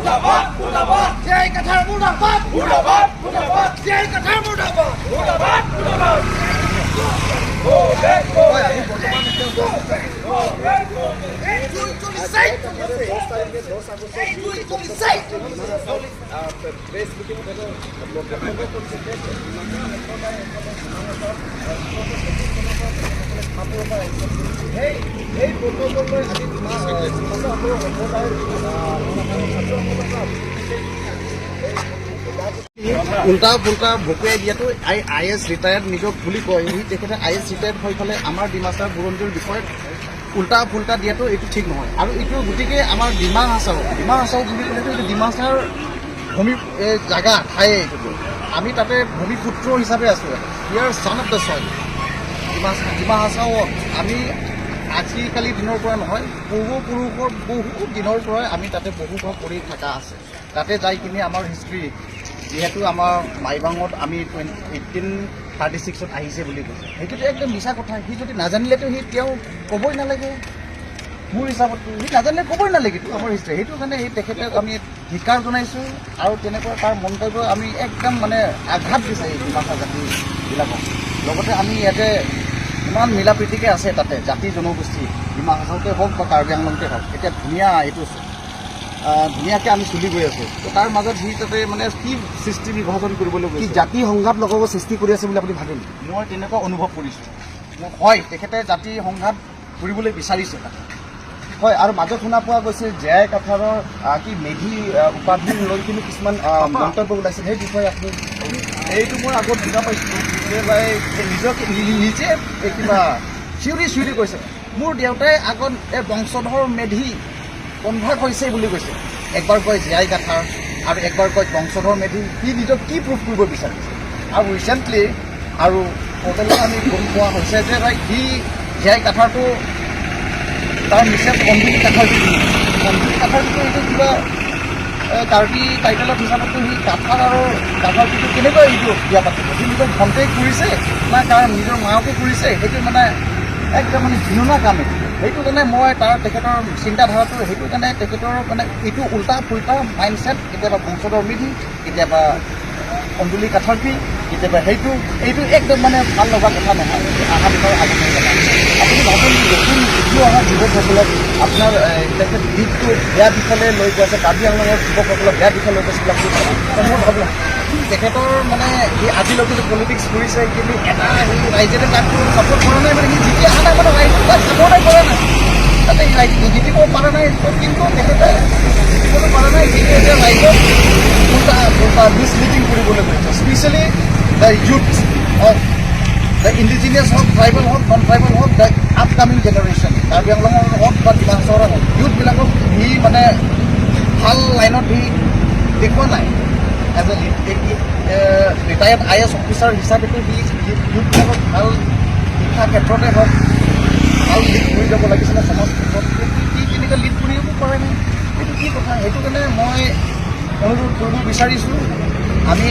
মুৰ্দাবাদ মুৰ্দাবাদ জয় কাঠাৰ মুৰ্দাবাদ মুৰ্দাবাদ মুৰ্দাবাদ জয় কাঠাৰ মুৰ্দাবাদ মুৰ্দাবাদ মুৰ্দাবাদ উল্টা পুল্টা ভকুৱাই দিয়াটো IAS ৰিটায়াৰ্ড নিজক বুলি কয় সি তেখেতে IAS ৰিটায়াৰ্ড হৈ পেলাই আমাৰ ডিমাছাৰ বুৰঞ্জীৰ বিষয়ে উল্টা পুল্টা দিয়াটো এইটো ঠিক নহয় আৰু এইটো গতিকে আমাৰ ডিমা হাছাও বুলি ক'লেতো এইটো ডিমাছাৰ ভূমি জাগা ঠাই এইটো আমি তাতে ভূমিপুত্ৰ হিচাপে আছোঁ ইয়াৰ ছান অফ দ্য চইল ডিমা হাছাওত আমি আজিকালি দিনৰ পৰা নহয় পূৰ্বপুৰুষৰ বহুত দিনৰ পৰাই আমি তাতে বসবাস কৰি থকা আছে তাতে যাই কিনে আমাৰ হিষ্ট্ৰী যিহেতু আমাৰ মাইবাঙত আমি 1836 আহিছে বুলি কৈছে সেইটোতো একদম মিছা কথা সি যদি নাজানিলেতো সি তেওঁ ক'বই নালাগে মোৰ হিচাপততো সি নাজানিলে ক'বই নালাগেতো আমাৰ হিষ্ট্ৰী সেইটো কাৰণে সেই তেখেতক আমি ধিক্কাৰ জনাইছোঁ আৰু তেনেকুৱা তাৰ মন্তব্য আমি একদম মানে আঘাত দিছে এই ডিমাছা জাতিবিলাকক লগতে আমি ইয়াতে ইমান মিলা প্ৰীতিকে আছে তাতে জাতি জনগোষ্ঠী ডিমা হাছাওতে হওক বা কাৰ্বি আংলঙতে হওক এতিয়া ধুনীয়া এইটো ধুনীয়াকৈ আমি চলি গৈ আছোঁ তো তাৰ মাজত সি তাতে মানে কি সৃষ্টি বিভাজন কৰিবলৈ গৈছে জাতি সংঘাত লগাব সৃষ্টি কৰি আছে বুলি আপুনি ভাবে নেকি মই তেনেকুৱা অনুভৱ কৰিছোঁ হয় তেখেতে জাতি সংঘাত কৰিবলৈ বিচাৰিছে তাতে হয় আৰু মাজত শুনা পোৱা গৈছে জেআই কাঠাৰৰ কি মেধি উপাধি লৈ কিন্তু কিছুমান মন্তব্য ওলাইছে সেই বিষয়ে আপুনি এইটো মই আগত বুজা পাইছিলোঁ যে নিজকে নিজে কিবা চিঞৰি কৈছে মোৰ দেউতাই আগত এই বংশধৰ মেধি কনভাৰ্ট হৈছে বুলি কৈছে একবাৰ কয় জেআই কাঠাৰ আৰু একবাৰ কয় বংশধৰ মেধি সি নিজক কি প্ৰুভ কৰিব বিচাৰিছে আৰু ৰিচেণ্টলি আৰু হোটেলত আমি গম পোৱা হৈছে যে সি জেআই কাঠাৰটো তাৰ মিছেছ কন্দুলি কাঠাৰটো এইটো কিবা কাৰ্বি টাইটেলত হিচাপততো সি কাঠাৰ আৰু কাঠাৰটো কেনেকৈ এইটো বিয়া পাতিব সি নিজৰ ভণ্টেক কৰিছে না তাৰ নিজৰ মাকো কৰিছে সেইটো মানে একদম মানে ঘৃণনা কাম সেইটো কাৰণে মই তাৰ তেখেতৰ চিন্তাধাৰাটো সেইটো কাৰণে তেখেতৰ মানে এইটো উল্টা ফুল্টা মাইণ্ডছেট কেতিয়াবা বংশধৰ মেধি কেতিয়াবা কন্দুলি কাঠাৰপি কেতিয়াবা এইটো একদম মানে ভাল লগা কথা নহয় অহা দিনৰ আগতে আপুনি ভাবেন নতুন উঠি অহা যুৱকসকলক আপোনাৰ তেখেত দিশটো বেয়া দিশলৈ লৈ গৈ আছে কাৰ্বি আংলঙৰ যুৱকসকলক বেয়া দিশলৈ লৈ গৈছে বুলি মই ভাবোঁ তেখেতৰ মানে সি আজিলৈকে যে পলিটিক্স কৰিছে কিন্তু এটা সি ৰাইজে তাক ছাপৰ্ট কৰা নাই মানে সি জিতি অহা নাই মানে ৰাইজে তাক ছাপৰ্টেই কৰা নাই তাতে সি ৰাইজে জিতিব পৰা নাই কিন্তু তেখেতে জিতিব পৰা নাই কিন্তু এতিয়া ৰাইজক মিছলিডিং কৰিবলৈ গৈছে specially the youth of the indigenous হওক ট্ৰাইবেল হওক নন ট্ৰাইবেল হওক দ্য আপকামিং জেনেৰেশ্যন কাৰ্বি আংলঙৰ হওক বা ডিমা হাছাওৰ হওক ইউথবিলাকক সি মানে ভাল লাইনত সি দেখুওৱা নাই as a retired IAS officer হিচাপেতো সি ইউথবিলাকক ভাল শিক্ষা ক্ষেত্ৰতে হওক ভাল লিড কৰি যাব লাগিছিলে সমাজ ক্ষেত্ৰত সি তেনেকৈ লিড কৰিব পৰা নাই সেইটো কি কথা সেইটো কাৰণে মই অনুৰোধ কৰিব বিচাৰিছোঁ আমি